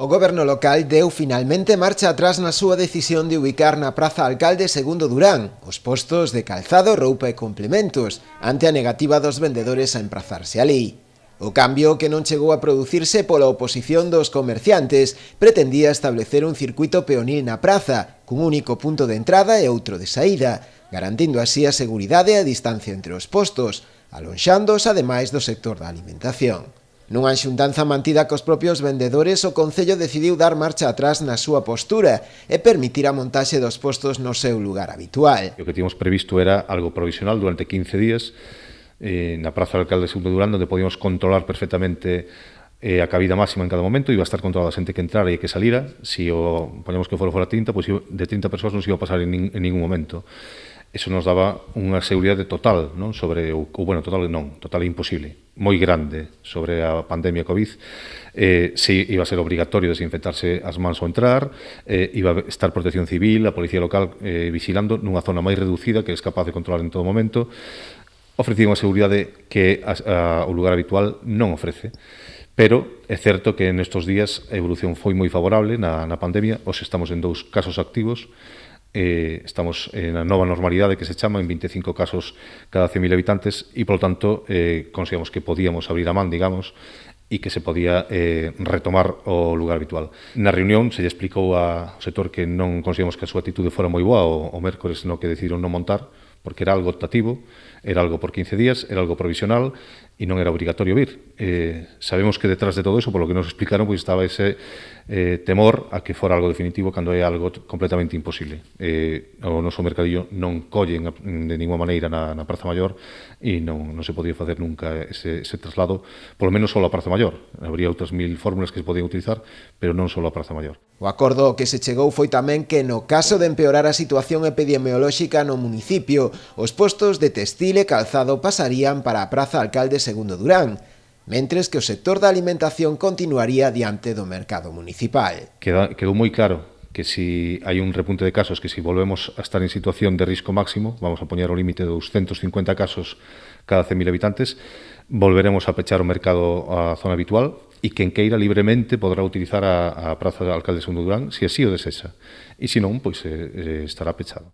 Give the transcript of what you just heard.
O goberno local deu finalmente marcha atrás na súa decisión de ubicar na Praza Alcalde Segundo Durán os postos de calzado, roupa e complementos ante a negativa dos vendedores a emprazarse alí. O cambio, que non chegou a producirse pola oposición dos comerciantes, pretendía establecer un circuito peonil na praza, cun único punto de entrada e outro de saída, garantindo así a seguridade e a distancia entre os postos, alonxándose ademais do sector da alimentación. Nunha xuntanza mantida cos propios vendedores, o Concello decidiu dar marcha atrás na súa postura e permitir a montaxe dos postos no seu lugar habitual. O que tínhamos previsto era algo provisional durante 15 días na Praza do Alcalde Segundo Durán, onde podíamos controlar perfectamente a cabida máxima en cada momento. Iba a estar controlada a xente que entrara e que salira. Se o poñemos que fora 30, pois de 30 persoas non se iba a pasar en ningún momento. Eso nos daba unha seguridade total, non, sobre total imposible, moi grande sobre a pandemia COVID. Si iba a ser obrigatorio desinfectarse as mans ao entrar, iba a estar protección civil, a policía local vigilando nunha zona máis reducida que é capaz de controlar en todo momento. Ofrecía unha seguridade que o lugar habitual non ofrece. Pero é certo que nestes días a evolución foi moi favorable na pandemia. Hoxe estamos en 2 casos activos. Estamos na nova normalidade que se chama, en 25 casos cada 100.000 habitantes e, polo tanto, consideramos que podíamos abrir a man, digamos, e que se podía retomar o lugar habitual. Na reunión se lle explicou ao sector que non consideramos que a súa atitude fora moi boa o mércores no que decidiron non montar, porque era algo optativo, era algo por 15 días, era algo provisional e non era obrigatorio vir. Sabemos que detrás de todo eso, polo que nos explicaron, pois estaba ese temor a que fora algo definitivo cando é algo completamente imposible. O noso mercadillo non colle de ninguna maneira na Praza Maior e non se podía facer nunca ese traslado, polo menos só a Praza Maior. Habría outras 1000 fórmulas que se podían utilizar, pero non só a Praza Maior. O acordo ao que se chegou foi tamén que, no caso de empeorar a situación epidemiolóxica no municipio, os postos de textil e calzado pasarían para a Praza Alcalde Segundo Durán, mentres que o sector da alimentación continuaría diante do mercado municipal. Quedou moi claro que se hai un repunte de casos, que se volvemos a estar en situación de risco máximo, vamos a poñer o límite de 250 casos cada 100.000 habitantes, volveremos a pechar o mercado á zona habitual e quen queira libremente podrá utilizar a Praza do Alcalde Segundo Durán se así o desexa. E se non, pois estará pechado.